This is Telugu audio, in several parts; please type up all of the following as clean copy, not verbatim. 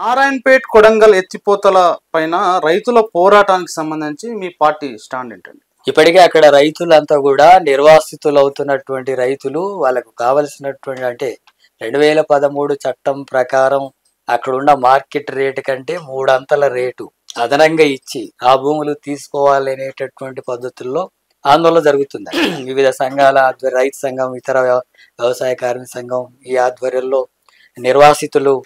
నారాయణపేట్ కొడంగల్ ఎత్తిపోతల పైన రైతుల పోరాటానికి సంబంధించి మీ పార్టీ స్టాండ్ ఏంటండి? ఇప్పటికే అక్కడ రైతులంతా కూడా నిర్వాసితులు అవుతున్నటువంటి రైతులు వాళ్ళకు కావలసినటువంటి అంటే 2013 చట్టం ప్రకారం అక్కడున్న మార్కెట్ రేటు కంటే 3 అంతల రేటు అదనంగా ఇచ్చి ఆ భూములు తీసుకోవాలనేటటువంటి పద్ధతుల్లో ఆందోళన జరుగుతుంది. వివిధ సంఘాల రైతు సంఘం, ఇతర వ్యవసాయ కార్మిక సంఘం ఈ ఆధ్వర్యంలో నిర్వాసితులు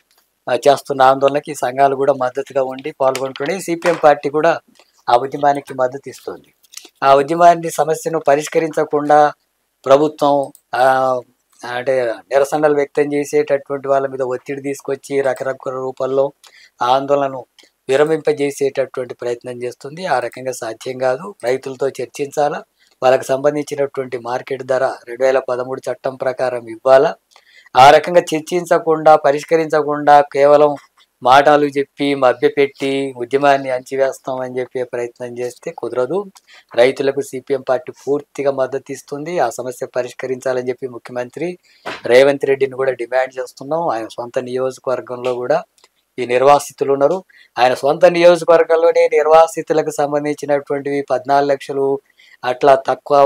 చేస్తున్న ఆందోళనకి ఈ సంఘాలు కూడా మద్దతుగా ఉండి పాల్గొంటున్నాయి. సిపిఎం పార్టీ కూడా ఆ ఉద్యమానికి మద్దతు ఇస్తుంది. ఆ ఉద్యమాన్ని సమస్యను పరిష్కరించకుండా ప్రభుత్వం అంటే నిరసనలు వ్యక్తం చేసేటటువంటి వాళ్ళ మీద ఒత్తిడి తీసుకొచ్చి రకరకాల రూపంలో ఆందోళనను విరమింపజేసేటటువంటి ప్రయత్నం చేస్తుంది. ఆ రకంగా సాధ్యం కాదు. రైతులతో చర్చించాలా, వాళ్ళకి సంబంధించినటువంటి మార్కెట్ ధర 2013 చట్టం ప్రకారం ఇవ్వాలా. ఆ రకంగా చర్చించకుండా, పరిష్కరించకుండా కేవలం మాటలు చెప్పి మభ్యపెట్టి ఉద్యమాన్ని అణచివేస్తామని చెప్పే ప్రయత్నం చేస్తే కుదరదు. రైతులకు సిపిఎం పార్టీ పూర్తిగా మద్దతు ఇస్తుంది. ఆ సమస్య పరిష్కరించాలని చెప్పి ముఖ్యమంత్రి రేవంత్ రెడ్డిని కూడా డిమాండ్ చేస్తున్నాం. ఆయన సొంత నియోజకవర్గంలో కూడా ఈ నిర్వాసితులు ఉన్నారు. ఆయన సొంత నియోజకవర్గంలోనే నిర్వాసితులకు సంబంధించినటువంటివి 14 లక్షలు అట్లా తక్కువ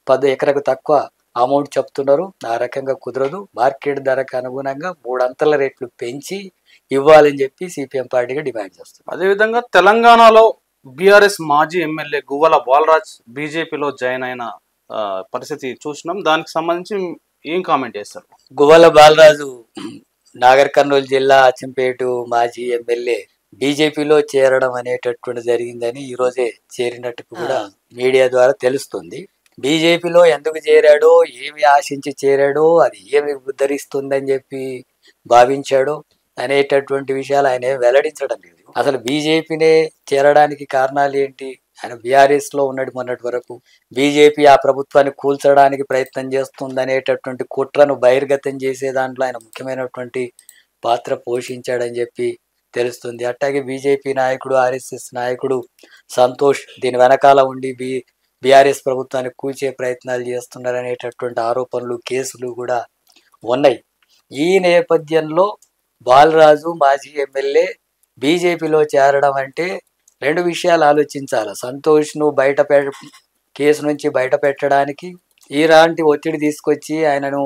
10 ఎకరకు తక్కువ అమౌంట్ చెప్తున్నారు. ఆ రకంగా కుదరదు. మార్కెట్ ధరకు అనుగుణంగా 3 అంతల రేట్లు పెంచి ఇవ్వాలని చెప్పి సిపిఎం పార్టీగా డిమాండ్ చేస్తుంది. అదేవిధంగా తెలంగాణలో బీఆర్ఎస్ మాజీ ఎమ్మెల్యే గువ్వల బాలరాజ్ బీజేపీలో జాయిన్ అయిన పరిస్థితి చూసినాం. దానికి సంబంధించి ఏం కామెంట్ చేస్తారు? గువ్వల బాలరాజు నాగర్ కర్నూలు జిల్లా అచ్చంపేట మాజీ ఎమ్మెల్యే బీజేపీలో చేరడం అనేటటువంటి జరిగిందని ఈ రోజే చేరినట్టు కూడా మీడియా ద్వారా తెలుస్తుంది. బీజేపీలో ఎందుకు చేరాడో, ఏమి ఆశించి చేరాడో, అది ఏమి ఉద్ధరిస్తుందని చెప్పి భావించాడో అనేటటువంటి విషయాలు ఆయన వెల్లడించడం లేదు. అసలు బీజేపీనే చేరడానికి కారణాలు ఏంటి? ఆయన బీఆర్ఎస్ లో ఉన్నట్టు మొన్నటి వరకు బీజేపీ ఆ ప్రభుత్వాన్ని కూల్చడానికి ప్రయత్నం చేస్తుంది అనేటటువంటి కుట్రను బహిర్గతం చేసే దాంట్లో ఆయన ముఖ్యమైనటువంటి పాత్ర పోషించాడని చెప్పి తెలుస్తుంది. అట్లాగే బీజేపీ నాయకుడు, ఆర్ఎస్ఎస్ నాయకుడు సంతోష్ దీని వెనకాల ఉండి బీఆర్ఎస్ ప్రభుత్వాన్ని కూల్చే ప్రయత్నాలు చేస్తున్నారనేటటువంటి ఆరోపణలు, కేసులు కూడా ఉన్నాయి. ఈ నేపథ్యంలో బాలరాజు మాజీ ఎమ్మెల్యే బీజేపీలో చేరడం అంటే 2 విషయాలు ఆలోచించాలి. సంతోష్ను కేసు నుంచి బయట పెట్టడానికి ఇలాంటి ఒత్తిడి తీసుకొచ్చి ఆయనను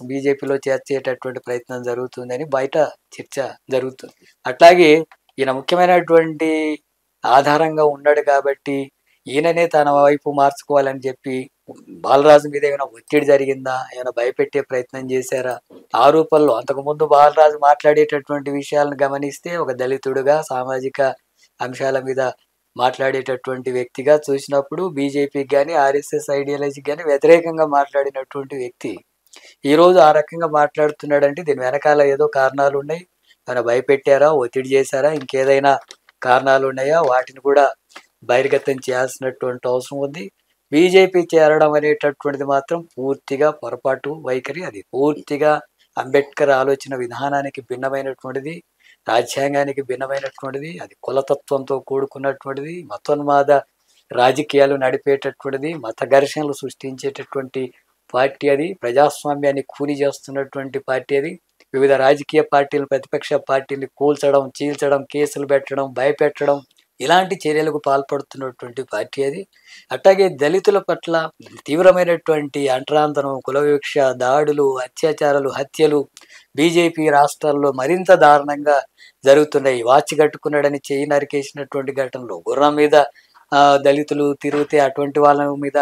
బీజేపీలో చేర్చేటటువంటి ప్రయత్నం జరుగుతుందని బయట చర్చ జరుగుతుంది. అట్లాగే ఈయన ముఖ్యమైనటువంటి ఆధారంగా ఉన్నాడు కాబట్టి ఈయననే తన వైపు మార్చుకోవాలని చెప్పి బాలరాజు మీద ఏమైనా ఒత్తిడి జరిగిందా, ఏమైనా భయపెట్టే ప్రయత్నం చేశారా? ఆరోపణలు అంతకుముందు బాలరాజు మాట్లాడేటటువంటి విషయాలను గమనిస్తే ఒక దళితుడుగా సామాజిక అంశాల మీద మాట్లాడేటటువంటి వ్యక్తిగా చూసినప్పుడు బీజేపీకి కానీ ఆర్ఎస్ఎస్ ఐడియాలజీకి కానీ వ్యతిరేకంగా మాట్లాడినటువంటి వ్యక్తి ఈరోజు ఆ రకంగా మాట్లాడుతున్నాడంటే దీని వెనకాల ఏదో కారణాలు ఉన్నాయి. ఏమైనా భయపెట్టారా, ఒత్తిడి చేశారా, ఇంకేదైనా కారణాలు ఉన్నాయా? వాటిని కూడా బహిర్గతం చేయాల్సినటువంటి అవసరం ఉంది. బీజేపీ చేరడం అనేటటువంటిది మాత్రం పూర్తిగా పొరపాటు వైఖరి. అది పూర్తిగా అంబేద్కర్ ఆలోచన విధానానికి భిన్నమైనటువంటిది, రాజ్యాంగానికి భిన్నమైనటువంటిది, అది కులతత్వంతో కూడుకున్నటువంటిది, మతోన్మాద రాజకీయాలు నడిపేటటువంటిది, మత ఘర్షణలు సృష్టించేటటువంటి పార్టీ అది, ప్రజాస్వామ్యాన్ని కూని చేస్తున్నటువంటి పార్టీ అది. వివిధ రాజకీయ పార్టీలు, ప్రతిపక్ష పార్టీని కూల్చడం, చీల్చడం, కేసులు పెట్టడం, భయపెట్టడం ఇలాంటి చర్యలకు పాల్పడుతున్నటువంటి పార్టీ అది. అట్లాగే దళితుల పట్ల తీవ్రమైనటువంటి అంటరాంతరం, కుల వివక్ష, దాడులు, అత్యాచారాలు, హత్యలు బీజేపీ రాష్ట్రాల్లో మరింత దారుణంగా జరుగుతున్నాయి. వాచి కట్టుకున్నాడని చేయి నరికేసినటువంటి ఘటనలు, గుర్రం మీద దళితులు తిరిగితే అటువంటి వాళ్ళ మీద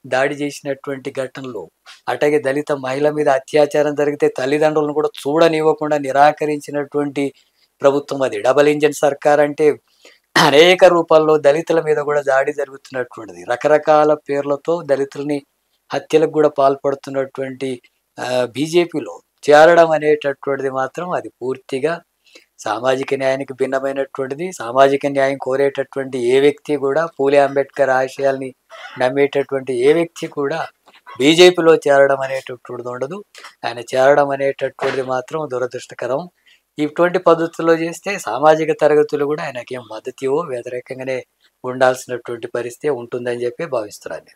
దాడి చేసినటువంటి ఘటనలు, అట్లాగే దళిత మహిళ మీద అత్యాచారం జరిగితే తల్లిదండ్రులను కూడా చూడనివ్వకుండా నిరాకరించినటువంటి ప్రభుత్వం అది. డబల్ ఇంజన్ సర్కార్ అంటే అనేక రూపాల్లో దళితుల మీద కూడా దాడి జరుగుతున్నటువంటిది. రకరకాల పేర్లతో దళితుల్ని హత్యలకు కూడా పాల్పడుతున్నటువంటి బీజేపీలో చేరడం అనేటటువంటిది మాత్రం అది పూర్తిగా సామాజిక న్యాయానికి భిన్నమైనటువంటిది. సామాజిక న్యాయం కోరేటటువంటి ఏ వ్యక్తి కూడా, పూలే అంబేద్కర్ ఆశయాల్ని నమ్మేటటువంటి ఏ వ్యక్తి కూడా బీజేపీలో చేరడం అనేటటువంటిది ఉండదు. ఆయన చేరడం అనేటటువంటిది మాత్రం దురదృష్టకరం. ఇటువంటి పద్ధతుల్లో చేస్తే సామాజిక తరగతులు కూడా ఆయనకేం మద్దతు వ్యతిరేకంగానే ఉండాల్సినటువంటి పరిస్థితి ఉంటుందని చెప్పి భావిస్తున్నాను.